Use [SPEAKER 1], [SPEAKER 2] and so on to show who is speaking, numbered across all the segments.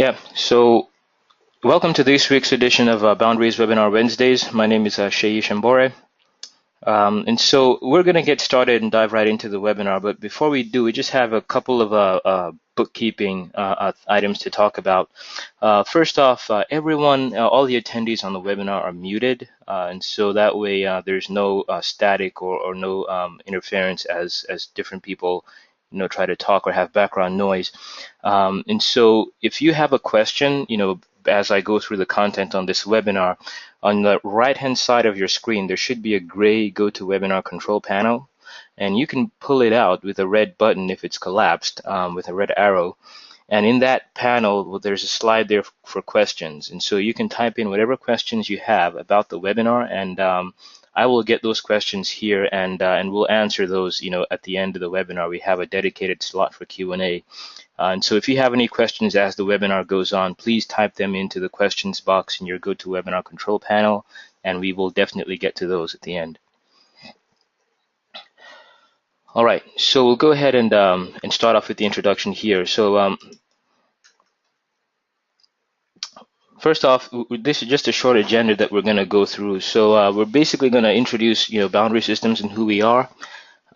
[SPEAKER 1] Yeah, so welcome to this week's edition of Boundaries Webinar Wednesdays. My name is Shei Shambore. And so we're going to get started and dive right into the webinar. But before we do, we just have a couple of bookkeeping items to talk about. First off, everyone, all the attendees on the webinar are muted. And so that way there's no static or no interference as different people try to talk or have background noise. And so if you have a question, as I go through the content on this webinar, on the right-hand side of your screen, there should be a gray GoToWebinar control panel, and you can pull it out with a red button if it's collapsed with a red arrow. And in that panel, well, there's a slide there for questions. And so you can type in whatever questions you have about the webinar, and I will get those questions here, and we'll answer those, at the end of the webinar. We have a dedicated slot for Q&A. And so if you have any questions as the webinar goes on, please type them into the questions box in your GoToWebinar control panel, and we will definitely get to those at the end. All right, so we'll go ahead and start off with the introduction here. So first off, this is just a short agenda that we're going to go through. So we're basically going to introduce, boundary systems and who we are.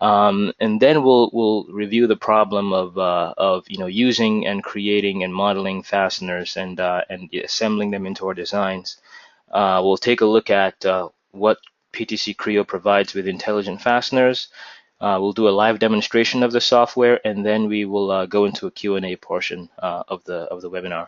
[SPEAKER 1] And then we'll review the problem of using and creating and modeling fasteners and assembling them into our designs. We'll take a look at what PTC Creo provides with intelligent fasteners. We'll do a live demonstration of the software, and then we will go into a Q&A portion of the webinar.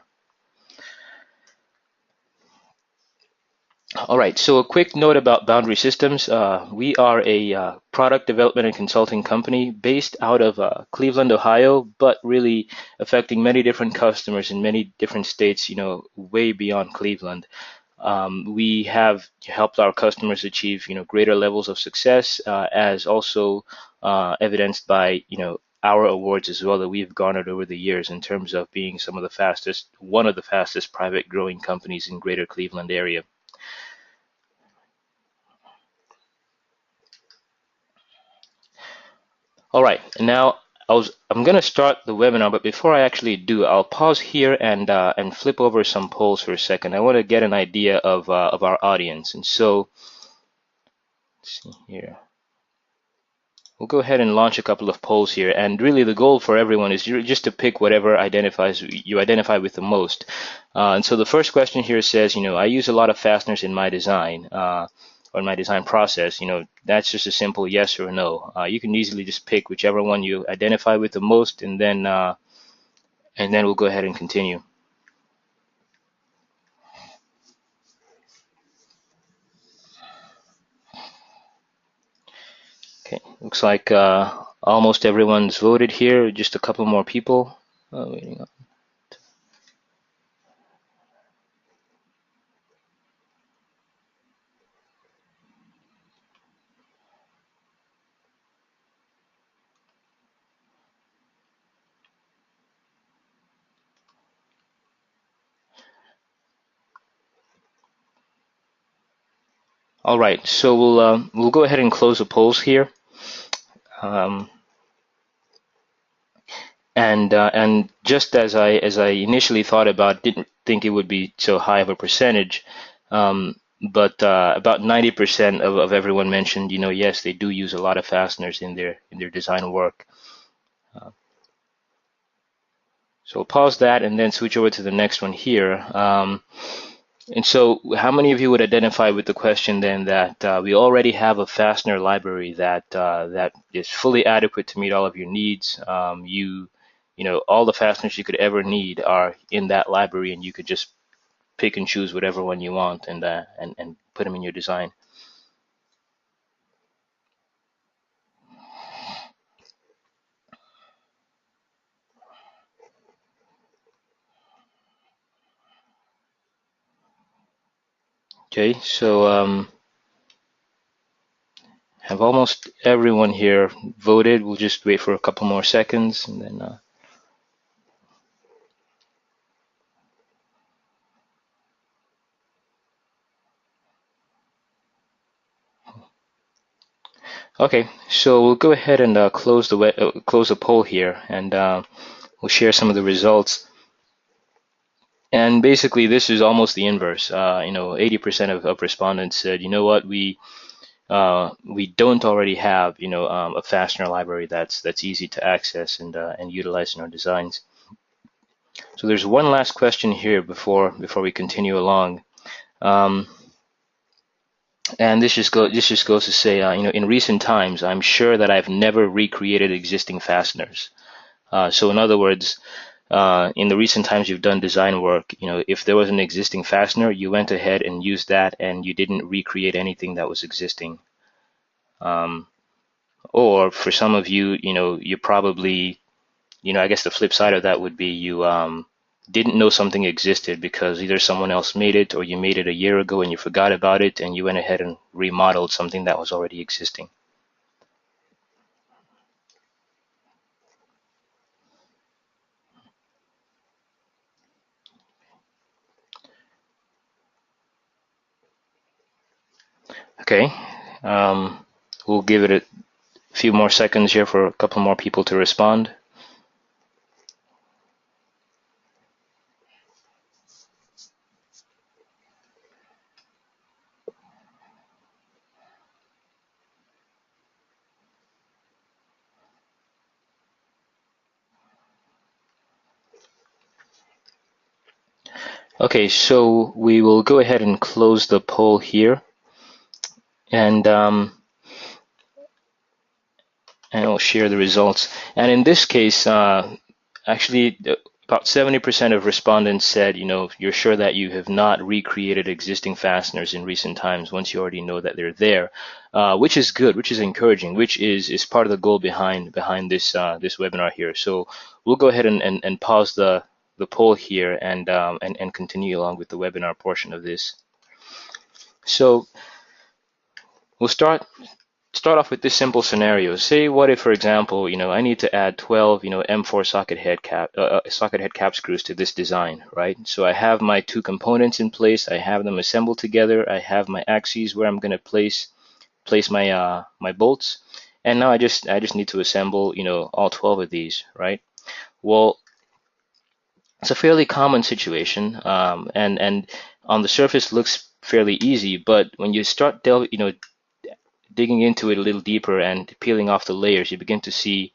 [SPEAKER 1] All right, so a quick note about Boundary Systems. We are a product development and consulting company based out of Cleveland, Ohio, but really affecting many different customers in many different states, way beyond Cleveland. We have helped our customers achieve, greater levels of success, as also evidenced by, our awards as well that we've garnered over the years in terms of being one of the fastest private growing companies in greater Cleveland area. All right, now I'm going to start the webinar, but before I actually do, I'll pause here and flip over some polls for a second. I want to get an idea of our audience, and so let's see here. We'll go ahead and launch a couple of polls here, and really the goal for everyone is just to pick whatever you identify with the most. And so the first question here says, I use a lot of fasteners in my design. Or in my design process, that's just a simple yes or no. You can easily just pick whichever one you identify with the most, and then we'll go ahead and continue. Okay, looks like almost everyone's voted here. Just a couple more people waiting on. All right, so we'll go ahead and close the polls here. And just as I initially thought about, didn't think it would be so high of a percentage, but about 90% of everyone mentioned, yes, they do use a lot of fasteners in their design work. So we'll pause that and then switch over to the next one here. And so how many of you would identify with the question then that we already have a fastener library that is fully adequate to meet all of your needs? All the fasteners you could ever need are in that library, and you could just pick and choose whatever one you want and put them in your design. Okay, so have almost everyone here voted. We'll just wait for a couple more seconds and then. Okay, so we'll go ahead and close the poll here, and we'll share some of the results. And basically, this is almost the inverse. 80% of respondents said, you know what, we don't already have, a fastener library that's easy to access and utilize in our designs. So there's one last question here before we continue along, and this just goes to say, in recent times, I'm sure that I've never recreated existing fasteners. So in other words, in the recent times you've done design work, if there was an existing fastener, you went ahead and used that, and you didn't recreate anything that was existing. Or for some of you, you probably, I guess the flip side of that would be you didn't know something existed because either someone else made it or you made it a year ago and you forgot about it and you went ahead and remodeled something that was already existing. Okay, we'll give it a few more seconds here for a couple more people to respond. Okay, so we will go ahead and close the poll here, and I'll share the results. And in this case, actually, about 70% of respondents said, you're sure that you have not recreated existing fasteners in recent times once you already know that they're there, which is good, which is encouraging, which is part of the goal behind this this webinar here. So we'll go ahead and pause the poll here and continue along with the webinar portion of this. So we'll start off with this simple scenario. Say, what if, for example, I need to add 12, M4 socket head cap screws to this design, right? So I have my two components in place. I have them assembled together. I have my axes where I'm going to place my my bolts, and now I just need to assemble, all 12 of these, right? Well, it's a fairly common situation, and on the surface looks fairly easy, but when you start digging into it a little deeper and peeling off the layers, you begin to see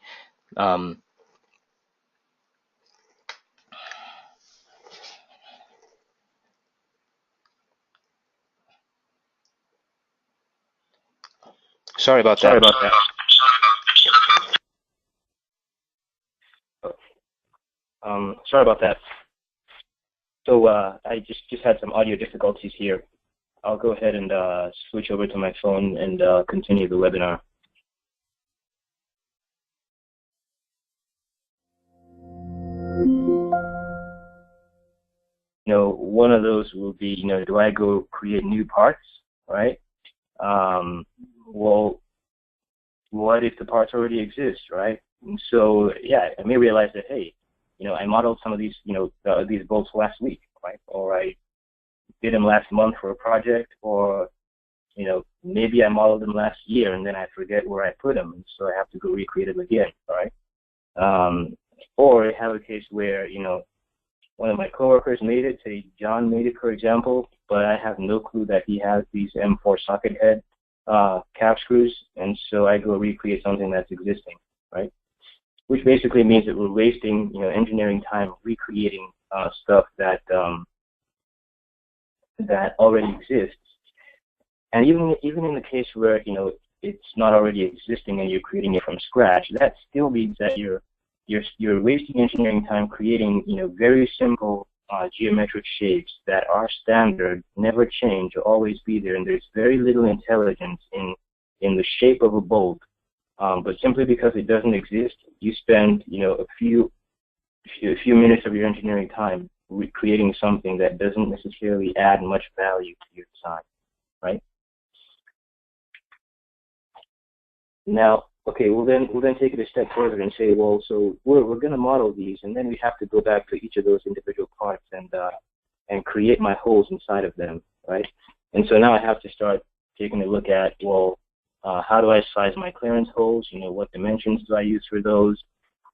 [SPEAKER 1] sorry about that. Sorry about that. So I just had some audio difficulties here. I'll go ahead and switch over to my phone and continue the webinar. One of those will be, do I go create new parts, right? Well, what if the parts already exist, right? And so, yeah, I may realize that, hey, I modeled some of these, these bolts last week, right? Or I did them last month for a project, or, maybe I modeled them last year and then I forget where I put them, and so I have to go recreate them again, right? Or I have a case where, one of my coworkers made it, say John made it, for example, but I have no clue that he has these M4 socket head cap screws, and so I go recreate something that's existing, right? Which basically means that we're wasting, engineering time recreating stuff that that already exists. And even in the case where it's not already existing and you're creating it from scratch, that still means that you're wasting engineering time creating very simple geometric shapes that are standard, never change, will always be there, and there's very little intelligence in the shape of a bolt. But simply because it doesn't exist, you spend a few minutes of your engineering time creating something that doesn't necessarily add much value to your design, right? Now, okay, we'll then take it a step further and say, well, so we're going to model these, and then we have to go back to each of those individual parts and create my holes inside of them, right? And so now I have to start taking a look at, well, how do I size my clearance holes? What dimensions do I use for those?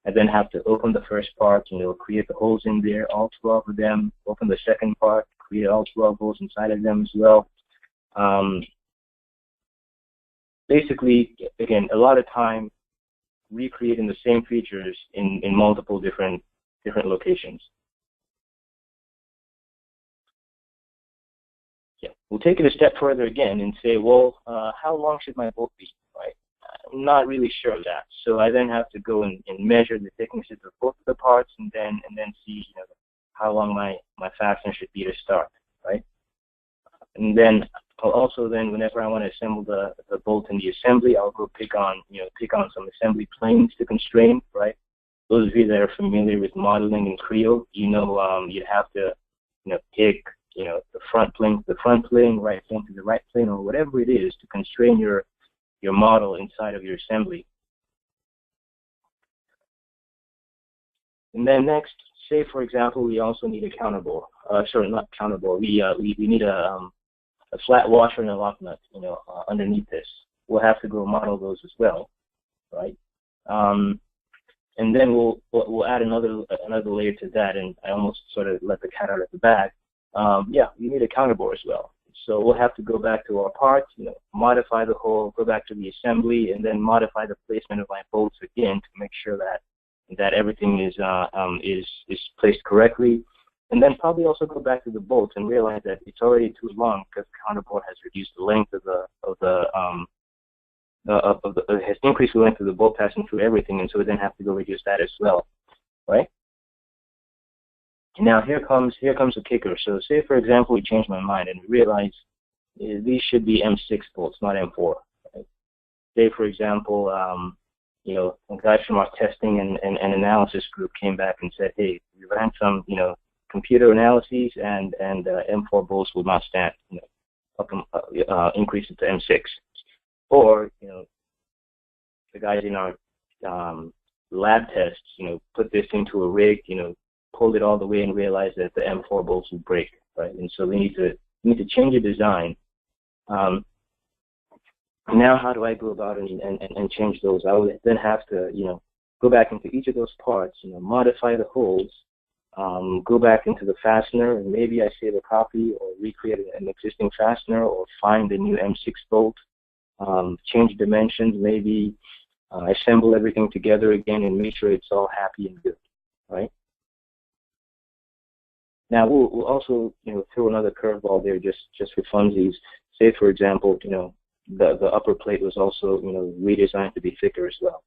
[SPEAKER 2] I then have to open the first part, create the holes in there, all 12 of them, open the second part, create all 12 holes inside of them as well. Basically, again, a lot of time recreating the same features in multiple different locations. Yeah, we'll take it a step further again and say, well, how long should my bolt be, right? I'm not really sure of that. So I then have to go and measure the thicknesses of both of the parts and then see how long my fastener should be to start, right? And then I'll also then, whenever I want to assemble the bolt in the assembly, I'll go pick on some assembly planes to constrain, right? Those of you that are familiar with modeling in Creo, you have to pick the front plane to the front plane, right plane to the right plane, or whatever it is to constrain your model inside of your assembly. And then next, say for example, we also need a counterbore. Sorry, not counterbore. We need a flat washer and a lock nut, underneath this. We'll have to go model those as well, right? And then we'll add another layer to that, and I almost sort of let the cat out of the bag. Yeah, we need a counterbore as well. So we'll have to go back to our parts, modify the hole, go back to the assembly, and then modify the placement of my bolts again to make sure that everything is placed correctly. And then probably also go back to the bolts and realize that it's already too long because the counterbore has reduced the length has increased the length of the bolt passing through everything, and so we then have to go reduce that as well, right? Now here comes the kicker. So say for example we change my mind and we realize these should be M6 bolts, not M4. Right? Say for example, guys from our testing and analysis group came back and said, hey, we ran some computer analyses and M4 bolts will not stand. Increase it to M6. Or the guys in our lab tests, put this into a rig, pulled it all the way and realized that the M4 bolts would break, right? And so we need to change the design. Now, how do I go about it and change those? I would then have to, go back into each of those parts, modify the holes, go back into the fastener, and maybe I save a copy or recreate an existing fastener or find a new M6 bolt, change dimensions, maybe assemble everything together again and make sure it's all happy and good, right? Now we'll also throw another curveball there just for funsies. Say for example, the upper plate was also redesigned to be thicker as well.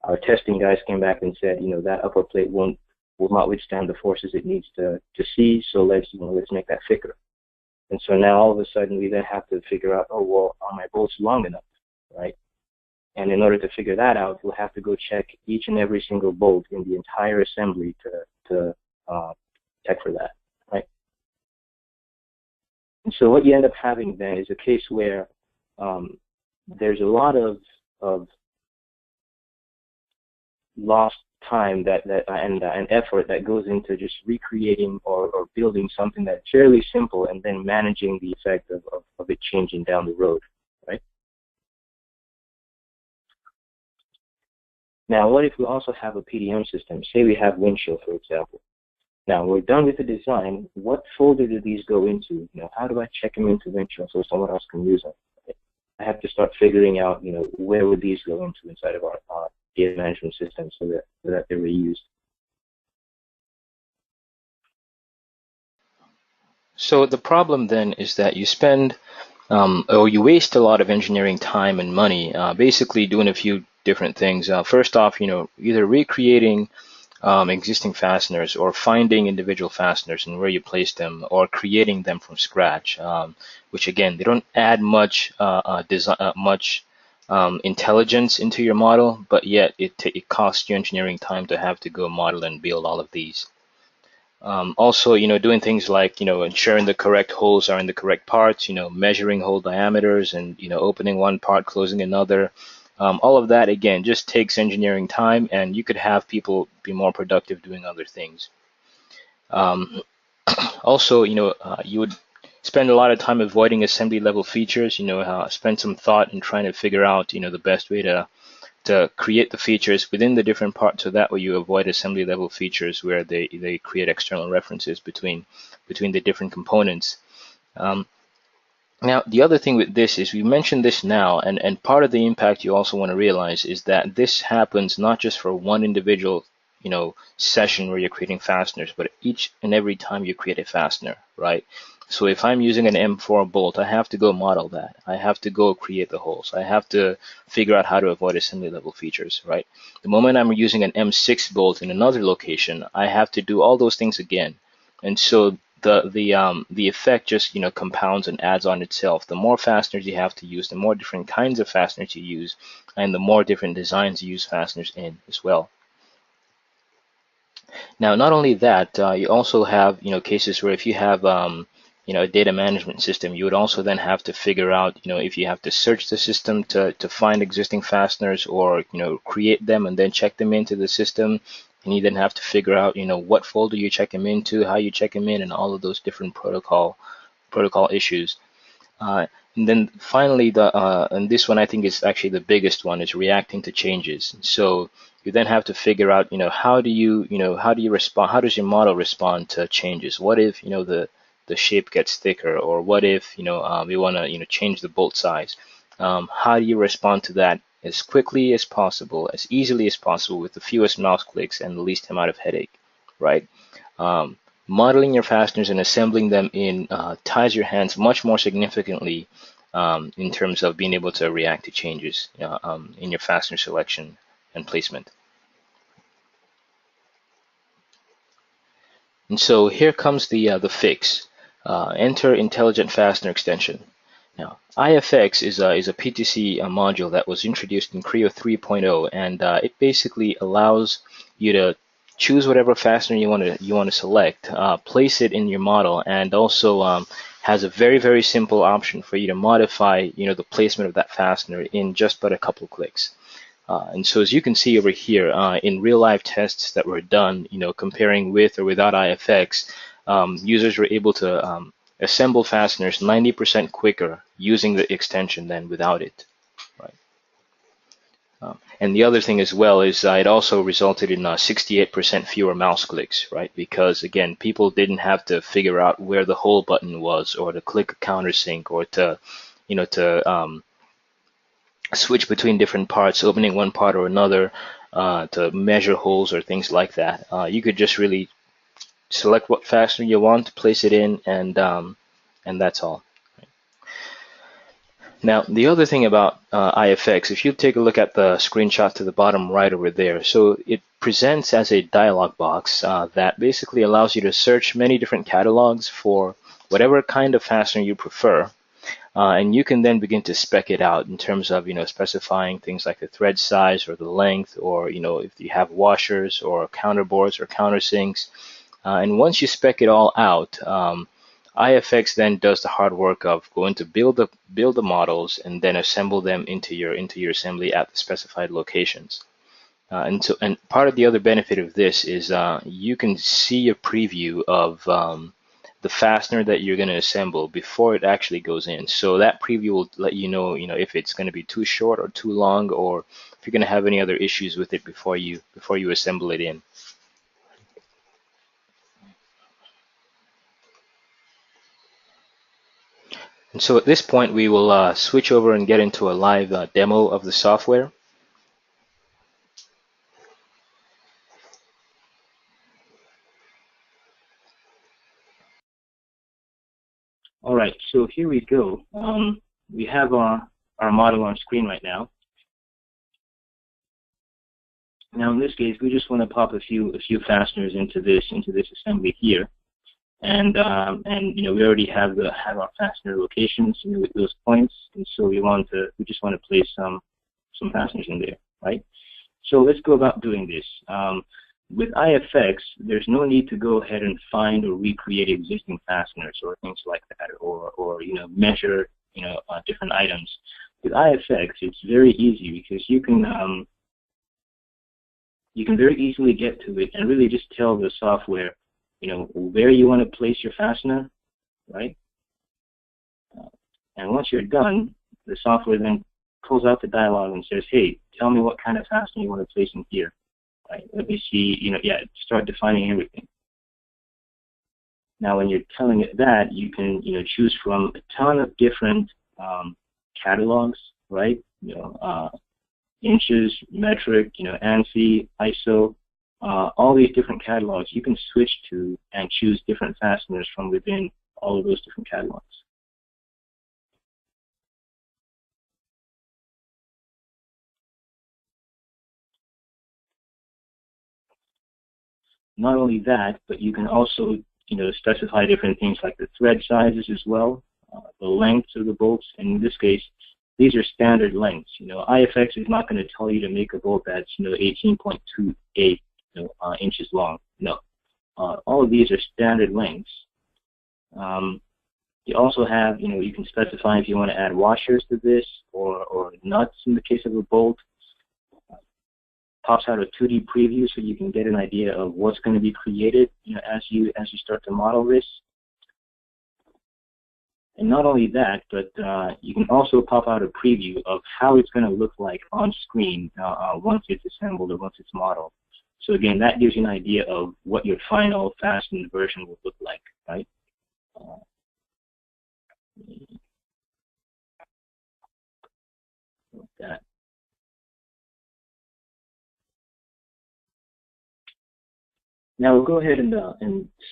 [SPEAKER 2] Our testing guys came back and said that upper plate will not withstand the forces it needs to see, so let's make that thicker. And so now all of a sudden we then have to figure out, oh well, are my bolts long enough, right? And in order to figure that out, we'll have to go check each and every single bolt in the entire assembly to check for that, right? And so what you end up having then is a case where there's a lot of lost time and effort that goes into just recreating or building something that's fairly simple and then managing the effect of it changing down the road, right? Now, what if we also have a PDM system? Say we have windshield, for example. Now, we're done with the design. What folder do these go into? How do I check them into windshield so someone else can use them? Right? I have to start figuring out, where would these go into inside of our data management system so that they're reused.
[SPEAKER 1] So the problem then is that you spend or you waste a lot of engineering time and money basically doing a few different things. First off, either recreating existing fasteners or finding individual fasteners and where you place them or creating them from scratch, which again, they don't add much intelligence into your model, but yet it costs you engineering time to have to go model and build all of these. Also, doing things like, ensuring the correct holes are in the correct parts, measuring hole diameters and, opening one part, closing another. All of that, again, just takes engineering time, and you could have people be more productive doing other things. Also, you would spend a lot of time avoiding assembly level features, spend some thought in trying to figure out, the best way to to create the features within the different parts, so that way you avoid assembly level features where they create external references between the different components. Now, the other thing with this is we mentioned this now, and part of the impact you also want to realize is that this happens not just for one individual, session where you're creating fasteners, but each and every time you create a fastener, right? So if I'm using an M4 bolt, I have to go model that. I have to go create the holes. I have to figure out how to avoid assembly level features, right? The moment I'm using an M6 bolt in another location, I have to do all those things again. And so the effect just compounds and adds on itself. The more fasteners you have to use, the more different kinds of fasteners you use, and the more different designs you use fasteners in as well. Now, not only that, you also have cases where if you have a data management system, you would also then have to figure out if you have to search the system to find existing fasteners, or create them and then check them into the system. And you then have to figure out what folder you check them into, how you check them in, and all of those different protocol issues. And then finally, and this one I think is actually the biggest one, is reacting to changes. So you then have to figure out, how do you respond? How does your model respond to changes? What if the shape gets thicker, or what if we want to change the bolt size? How do you respond to that as quickly as possible, as easily as possible, with the fewest mouse clicks and the least amount of headache, right? Modeling your fasteners and assembling them in ties your hands much more significantly in terms of being able to react to changes in your fastener selection and placement. And so here comes the fix. Enter Intelligent Fastener Extension. Now, IFX is a PTC module that was introduced in Creo 3.0, and it basically allows you to choose whatever fastener you want to select, place it in your model, and also has a very, very simple option for you to modify the placement of that fastener in just but a couple clicks. And so as you can see over here, in real life tests that were done, comparing with or without IFX, users were able to assemble fasteners 90% quicker using the extension than without it. Right. And the other thing as well is it also resulted in 68% fewer mouse clicks, right? Because again, people didn't have to figure out where the hole button was, or to click a countersink, or to switch between different parts, opening one part or another, to measure holes or things like that. You could just really select what fastener you want, place it in, and that's all. Now, the other thing about IFX, if you take a look at the screenshot to the bottom right over there, so it presents as a dialog box that basically allows you to search many different catalogs for whatever kind of fastener you prefer. And you can then begin to spec it out in terms of specifying things like the thread size or the length, or if you have washers or counterboards or countersinks. And once you spec it all out, IFX then does the hard work of going to build the models and then assemble them into your assembly at the specified locations. And part of the other benefit of this is you can see a preview of the fastener that you're going to assemble before it actually goes in. So that preview will let you know, if it's going to be too short or too long, or if you're going to have any other issues with it before you assemble it in. And so at this point, we will switch over and get into a live demo of the software.
[SPEAKER 2] All right, so here we go. We have our model on screen right now. Now in this case, we just want to pop a few fasteners into this assembly here, and we already have our fastener locations with those points, and so we just want to place some fasteners in there, right? So let's go about doing this. With IFX, there's no need to go ahead and find or recreate existing fasteners or things like that, or measure different items. With IFX, it's very easy because you can very easily get to it and really just tell the software where you want to place your fastener, right? And once you're done, the software then pulls out the dialog and says, hey, tell me what kind of fastener you want to place in here. Right? Let me see, start defining everything. Now, when you're telling it that, you can, choose from a ton of different catalogs, right? Inches, metric, ANSI, ISO, all these different catalogs. You can switch to and choose different fasteners from within all of those different catalogs. Not only that, but you can also, specify different things like the thread sizes as well, the lengths of the bolts. And in this case, these are standard lengths. IFX is not going to tell you to make a bolt that's, 18.28 inches long. No, all of these are standard lengths. You also have, you can specify if you want to add washers to this or nuts in the case of a bolt. Pops out a 2D preview so you can get an idea of what's going to be created, as you start to model this. And not only that, but you can also pop out a preview of how it's going to look like on screen once it's assembled or once it's modeled. So again, that gives you an idea of what your final fastened version will look like, right? Like that. Now we'll go ahead and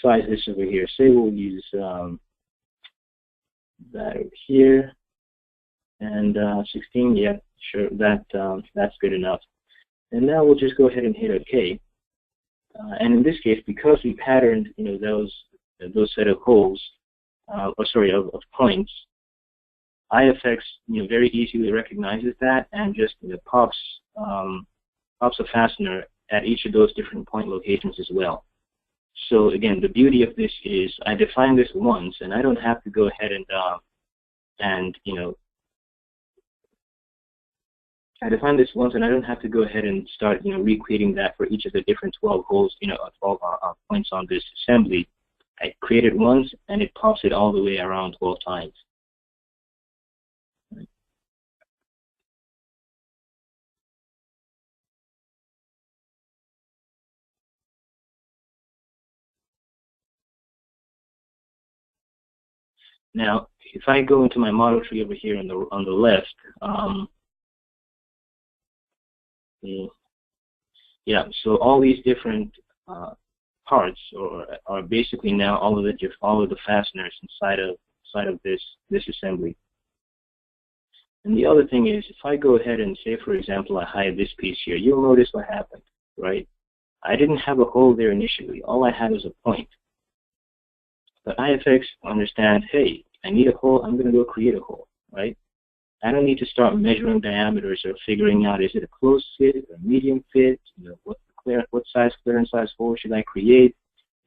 [SPEAKER 2] size this over here. Say we'll use that over here, and 16. Yeah, sure. That's good enough. And now we'll just go ahead and hit OK. And in this case, because we patterned, those set of holes, of points, IFX, very easily recognizes that and just pops a fastener at each of those different point locations as well. So again, the beauty of this is I define this once, and I don't have to go ahead I define this once, and I don't have to go ahead and start, recreating that for each of the different 12 holes, 12 points on this assembly. I create it once, and it pops it all the way around 12 times. Now, if I go into my model tree over here on the left, yeah, so all these different parts are basically now all of the fasteners inside of this assembly. And the other thing is, if I go ahead and say, for example, I hide this piece here, you'll notice what happened, right? I didn't have a hole there initially. All I had was a point. But IFX understands, hey, I need a hole, I'm going to go create a hole, right? I don't need to start measuring diameters or figuring out, is it a close fit or medium fit? What size clearance size hole should I create?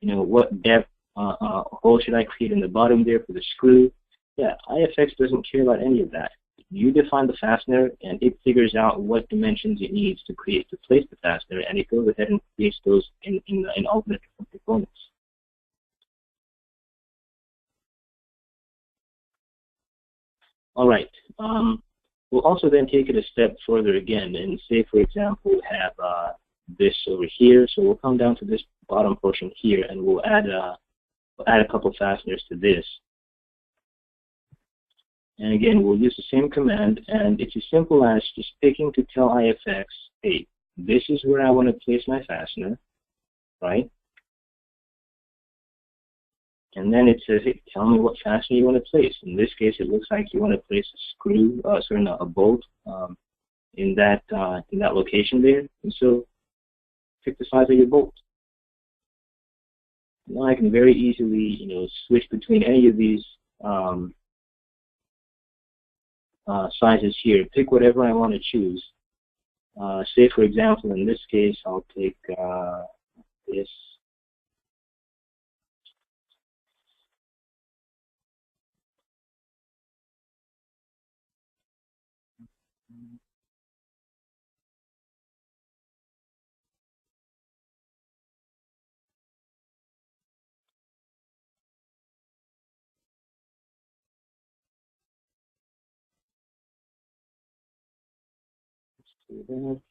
[SPEAKER 2] What depth hole should I create in the bottom there for the screw? Yeah, IFX doesn't care about any of that. You define the fastener, and it figures out what dimensions it needs to place the fastener, and it goes ahead and creates those in all the different components. All right. We'll also then take it a step further again, and say, for example, we have this over here. So we'll come down to this bottom portion here, and we'll add a couple fasteners to this. And again, we'll use the same command, and it's as simple as just picking to tell IFX, hey, this is where I want to place my fastener, right? And then it says, hey, tell me what fastener you want to place. In this case, it looks like you want to place a screw, a bolt in that location there. And so, pick the size of your bolt. Now I can very easily, switch between any of these sizes here. Pick whatever I want to choose. Say, for example, in this case, I'll take this. do that.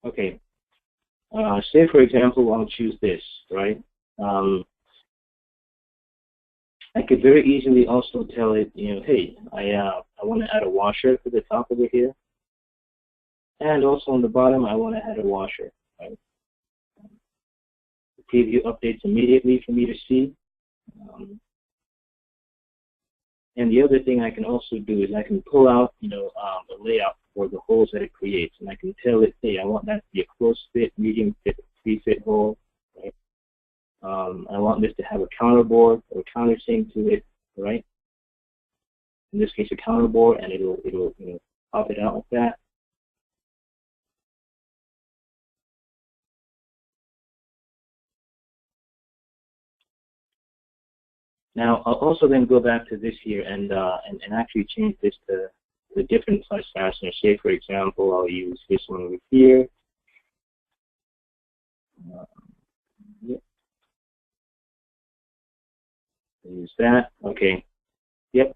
[SPEAKER 2] Okay. Say for example, I'll choose this, right? I could very easily also tell it, hey, I want to add a washer to the top over here, and also on the bottom, I want to add a washer. Right? The preview updates immediately for me to see. And the other thing I can also do is I can pull out, a layout for the holes that it creates, and I can tell it, hey, I want that to be a close fit, medium fit, free-fit hole. Right? I want this to have a counterboard or countersink to it, right? In this case, a counterboard, and it'll pop it out like that. Now, I'll also then go back to this here and actually change this to the different size fastener. Say, for example, I'll use this one over here. Yep. Use that. Okay. Yep.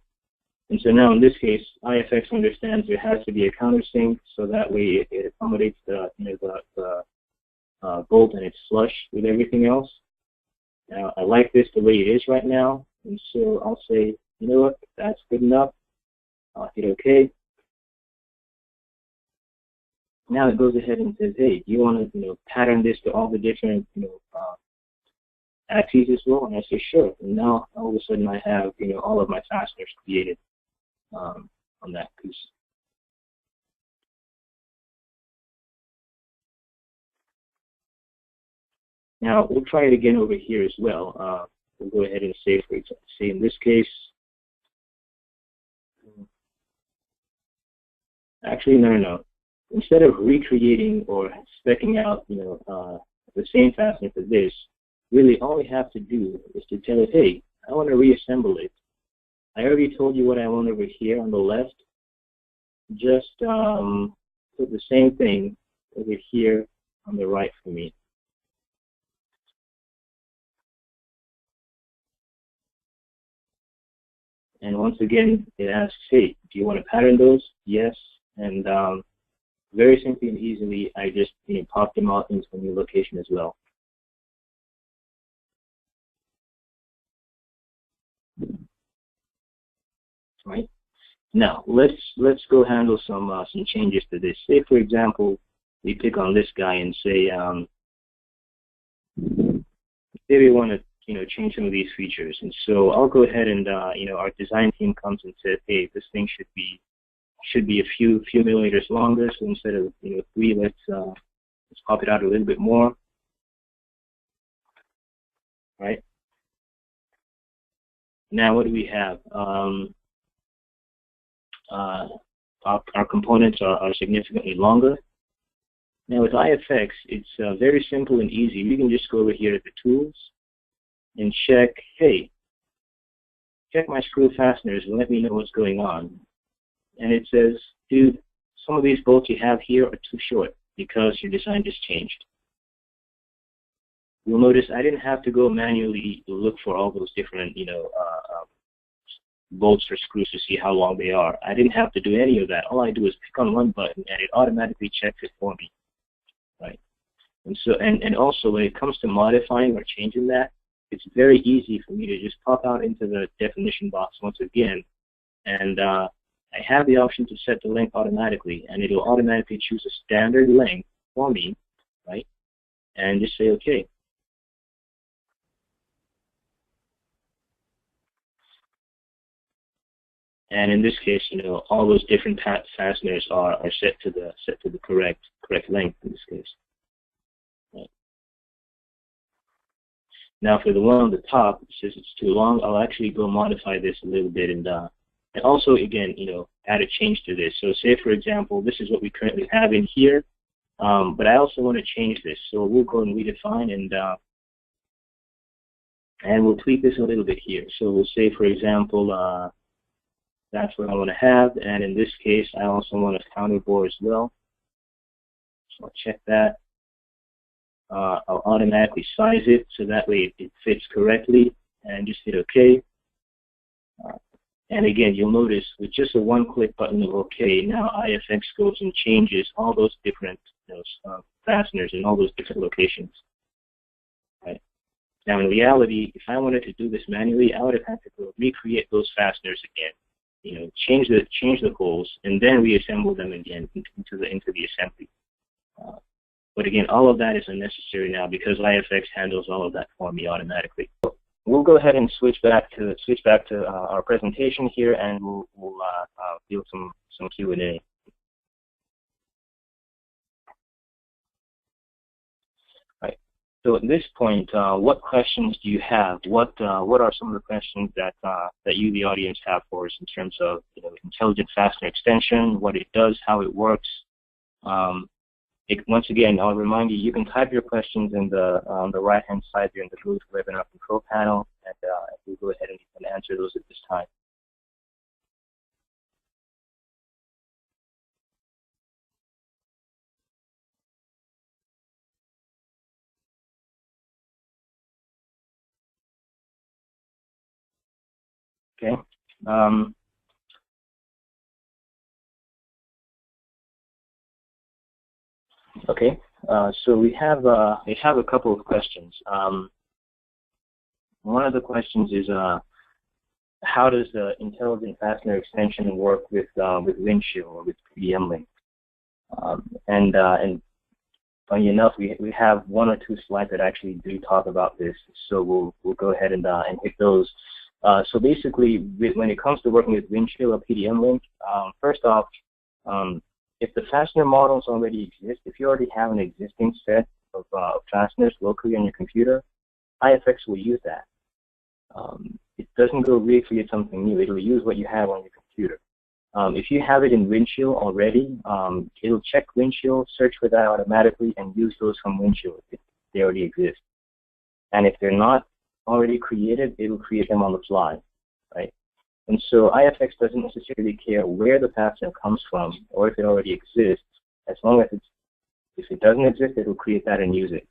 [SPEAKER 2] And so now in this case, IFX understands there has to be a countersink, so that way it accommodates the bolt and it's flush with everything else. Now, I like this the way it is right now, and so I'll say, you know what, that's good enough. I'll hit OK. Now it goes ahead and says, hey, do you want to, pattern this to all the different, axes as well? And I say, sure. And now all of a sudden I have, all of my fasteners created on that piece. Now we'll try it again over here as well. We'll go ahead and say, for example, say in this case, actually, no. Instead of recreating or speccing out, the same fastener for this, really all we have to do is to tell it, hey, I want to reassemble it. I already told you what I want over here on the left. Just put the same thing over here on the right for me. And once again, it asks, hey, do you want to pattern those? Yes. And very simply and easily, I just pop them out into a new location as well. Right. Now let's go handle some changes to this. Say for example, we pick on this guy and say, say we want to change some of these features. And so I'll go ahead and our design team comes and says, hey, this thing should be a few millimeters longer. So instead of 3, let's pop it out a little bit more. Right. Now what do we have? Our components are significantly longer. Now with IFX, it's very simple and easy. We can just go over here to the tools and check, hey, check my screw fasteners and let me know what's going on. And it says, dude, some of these bolts you have here are too short because your design just changed. You'll notice I didn't have to go manually look for all those different, bolts or screws to see how long they are. I didn't have to do any of that. All I do is pick on one button and it automatically checks it for me, right? And so, and also when it comes to modifying or changing that, it's very easy for me to just pop out into the definition box once again, and I have the option to set the length automatically, and it'll automatically choose a standard length for me, right? And just say OK. And in this case, all those different fasteners are set to the correct length in this case. Right. Now for the one on the top, it says it's too long. I'll actually go modify this a little bit and also again, add a change to this. So say for example, this is what we currently have in here, but I also want to change this. So we'll go and redefine and we'll tweak this a little bit here. So we'll say for example. That's what I want to have, and in this case, I also want a counterbore as well. So I'll check that. I'll automatically size it so that way it fits correctly, and just hit OK. And again, you'll notice with just a one-click button of OK, now IFX goes and changes all those different fasteners in all those different locations. Right? Now, in reality, if I wanted to do this manually, I would have had to go recreate those fasteners again. Change the holes, and then reassemble them again into the assembly. But again, all of that is unnecessary now because IFX handles all of that for me automatically. We'll go ahead and switch back to our presentation here, and we'll do some Q&A. Right. So at this point, what questions do you have? What are some of the questions that you, the audience, have for us in terms of intelligent fastener extension, what it does, how it works? Once again, I'll remind you, you can type your questions on the right-hand side there in the Booth Webinar Control Panel, and we'll go ahead and answer those at this time. Okay. Okay. So we have a couple of questions. One of the questions is how does the intelligent fastener extension work with Lingsha or with PDM-Link? And funny enough, we have one or two slides that actually do talk about this. So we'll go ahead and hit those. So basically, when it comes to working with Lingsha or PDM-Link, first off, if the fastener models already exist, if you already have an existing set of fasteners locally on your computer, IFX will use that. It doesn't go recreate something new. It'll use what you have on your computer. If you have it in Windshield already, it'll check Windshield, search for that automatically, and use those from Windshield if they already exist. And if they're not already created, it'll create them on the fly, right? And so IFX doesn't necessarily care where the fastener comes from or if it already exists. As long as if it doesn't exist, it will create that and use it.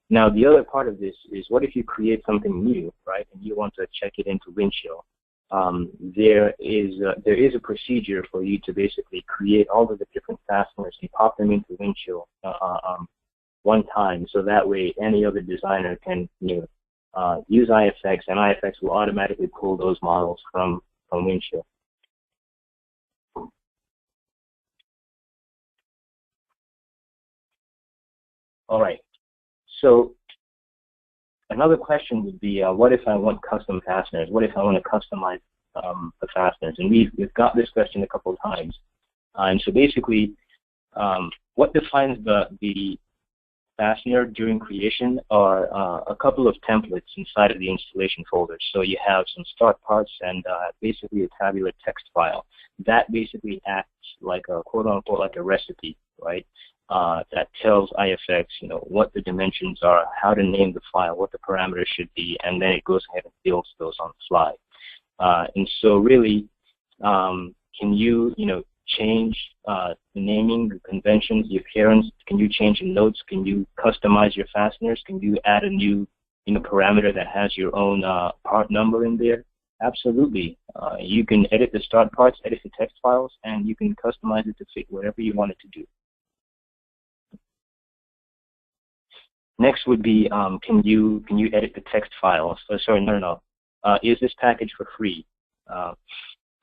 [SPEAKER 2] Now, the other part of this is, what if you create something new, right, and you want to check it into Windshield? There is a procedure for you to basically create all of the different fasteners and pop them into Windshield one time, so that way any other designer can use IFX, and IFX will automatically pull those models from Windshield. All right. So another question would be, what if I want custom fasteners? What if I want to customize the fasteners? And we've got this question a couple of times. And so basically, what defines the fastener during creation are a couple of templates inside of the installation folder. So you have some start parts and basically a tabular text file. That basically acts like a quote-unquote like a recipe, right? That tells IFX, what the dimensions are, how to name the file, what the parameters should be, and then it goes ahead and builds those on the fly. And so really, can you, change the naming, the conventions, the appearance? Can you change the notes? Can you customize your fasteners? Can you add a new, parameter that has your own part number in there? Absolutely. You can edit the start parts, edit the text files, and you can customize it to fit whatever you want it to do. Next would be, can you edit the text files? Sorry, no. Is this package for free?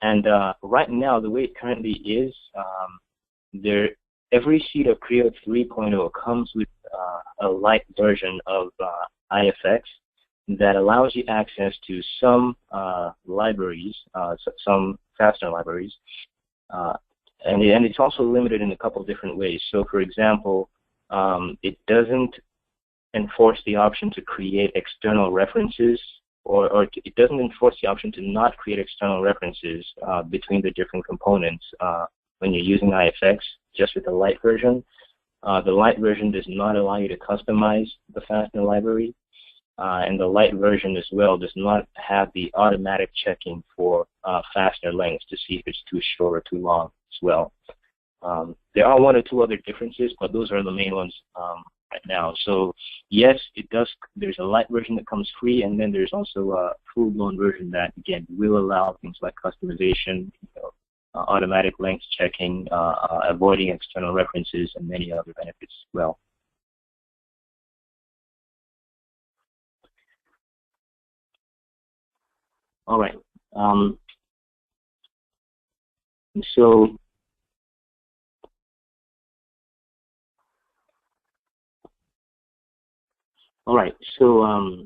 [SPEAKER 2] And right now, the way it currently is, every sheet of Creo 3.0 comes with a light version of IFX that allows you access to some libraries, some fastener libraries, and it's also limited in a couple of different ways. So, for example, it doesn't enforce the option to create external references, or it doesn't enforce the option to not create external references between the different components when you're using IFX, just with the light version. The light version does not allow you to customize the fastener library, and the light version as well does not have the automatic checking for fastener lengths to see if it's too short or too long as well. There are one or two other differences, but those are the main ones right now. So yes, it does. There's a light version that comes free, and then there's also a full-blown version that again will allow things like customization, automatic length checking, avoiding external references, and many other benefits as well. All right. So all right. So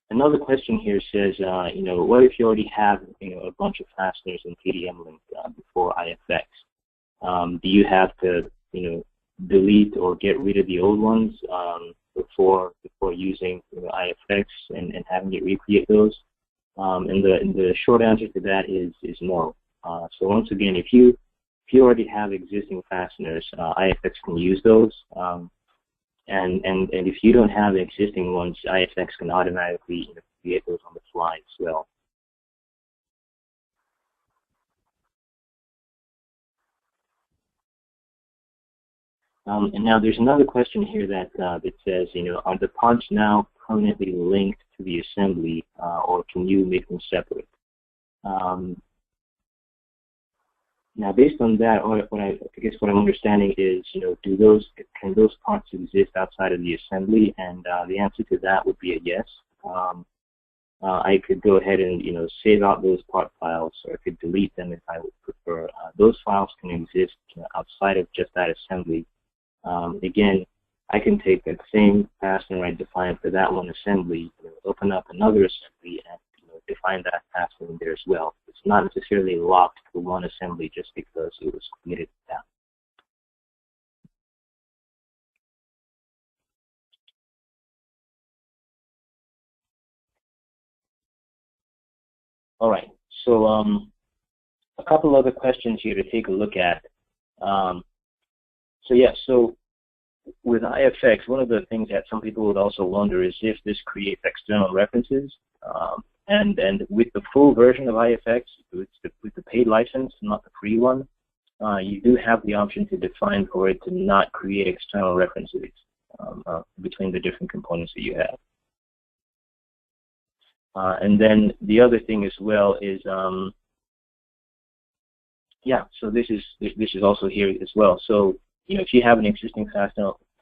[SPEAKER 2] another question here says, what if you already have a bunch of fasteners in PDM link before IFX? Do you have to delete or get rid of the old ones before using IFX and having it recreate those? And the short answer to that is no. So once again, if you already have existing fasteners, IFX can use those. And if you don't have existing ones, IFX can automatically create those on the fly as well. And now there's another question here that says, are the parts now permanently linked to the assembly, or can you make them separate? Now, based on that, I guess what I'm understanding is, can those parts exist outside of the assembly? And the answer to that would be a yes. I could go ahead and save out those part files, or I could delete them if I would prefer. Those files can exist outside of just that assembly. Again, I can take that same fastener I defined for that one assembly, open up another assembly, and define that fastener in there as well. It's not necessarily locked to one assembly just because it was created that. All right. So a couple other questions here to take a look at. So with IFX, one of the things that some people would also wonder is if this creates external references. And with the full version of IFX, with the paid license, not the free one, you do have the option to define for it to not create external references between the different components that you have. And then the other thing as well is, so this is also here as well. So if you have an existing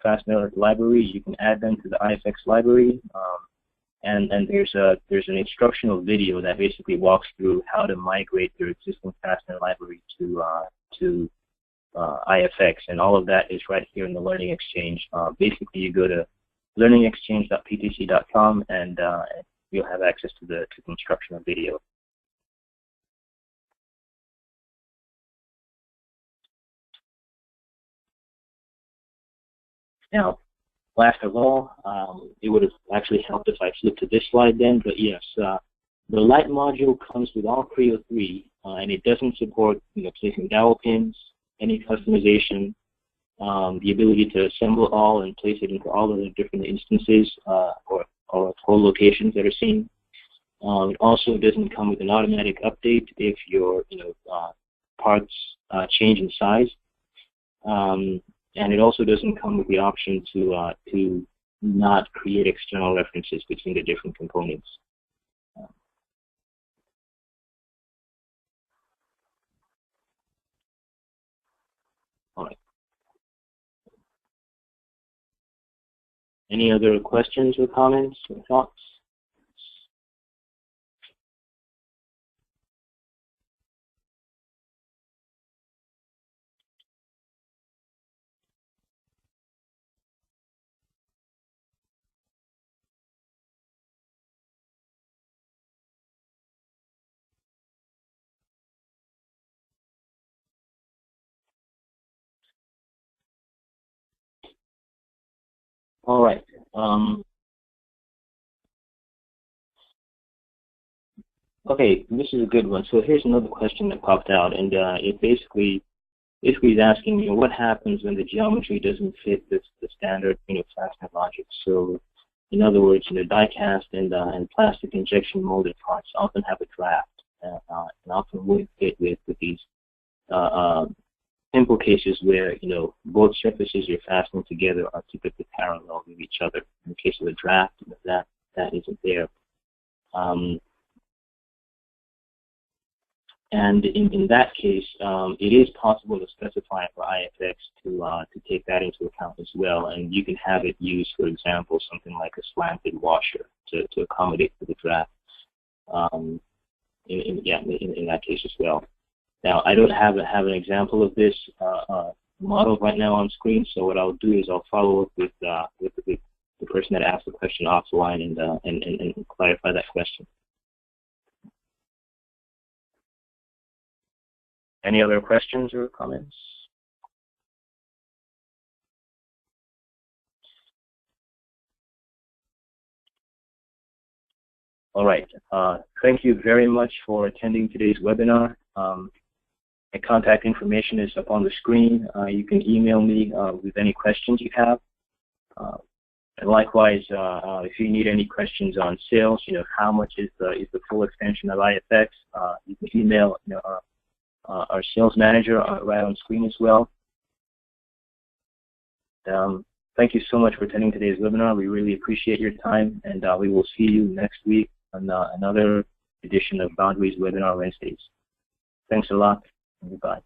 [SPEAKER 2] Fastener library, you can add them to the IFX library. And there's an instructional video that basically walks through how to migrate your existing Fastener library to IFX, and all of that is right here in the Learning Exchange. Basically, you go to learningexchange.ptc.com, and you'll have access to the instructional video. Now, last of all, it would have actually helped if I flipped to this slide then, but yes, the light module comes with all Creo 3, and it doesn't support placing dowel pins, any customization, the ability to assemble all and place it into all of the different instances or locations that are seen. It also doesn't come with an automatic update if your parts change in size. And it also doesn't come with the option to not create external references between the different components. All right. Any other questions or comments or thoughts? All right. Okay, this is a good one. So here's another question that popped out, and it basically is asking, what happens when the geometry doesn't fit the standard, fastener logic. So, in other words, die-cast and plastic injection molded parts often have a draft, and often wouldn't fit with these simple simple cases where, both surfaces you're fastening together are typically parallel with each other. In the case of a draft, that isn't there. And in that case, it is possible to specify for IFX to take that into account as well. And you can have it use, for example, something like a slanted washer to accommodate for the draft. In that case as well. Now, I don't have an example of this model right now on screen. So what I'll do is I'll follow up with the person that asked the question offline and clarify that question. Any other questions or comments? All right. Thank you very much for attending today's webinar. My contact information is up on the screen. You can email me with any questions you have. And likewise, if you need any questions on sales, how much is the full extension of IFX, you can email our sales manager right on screen as well. Thank you so much for attending today's webinar. We really appreciate your time, and we will see you next week on another edition of Boundaries Webinar Wednesdays. Thanks a lot, and goodbye.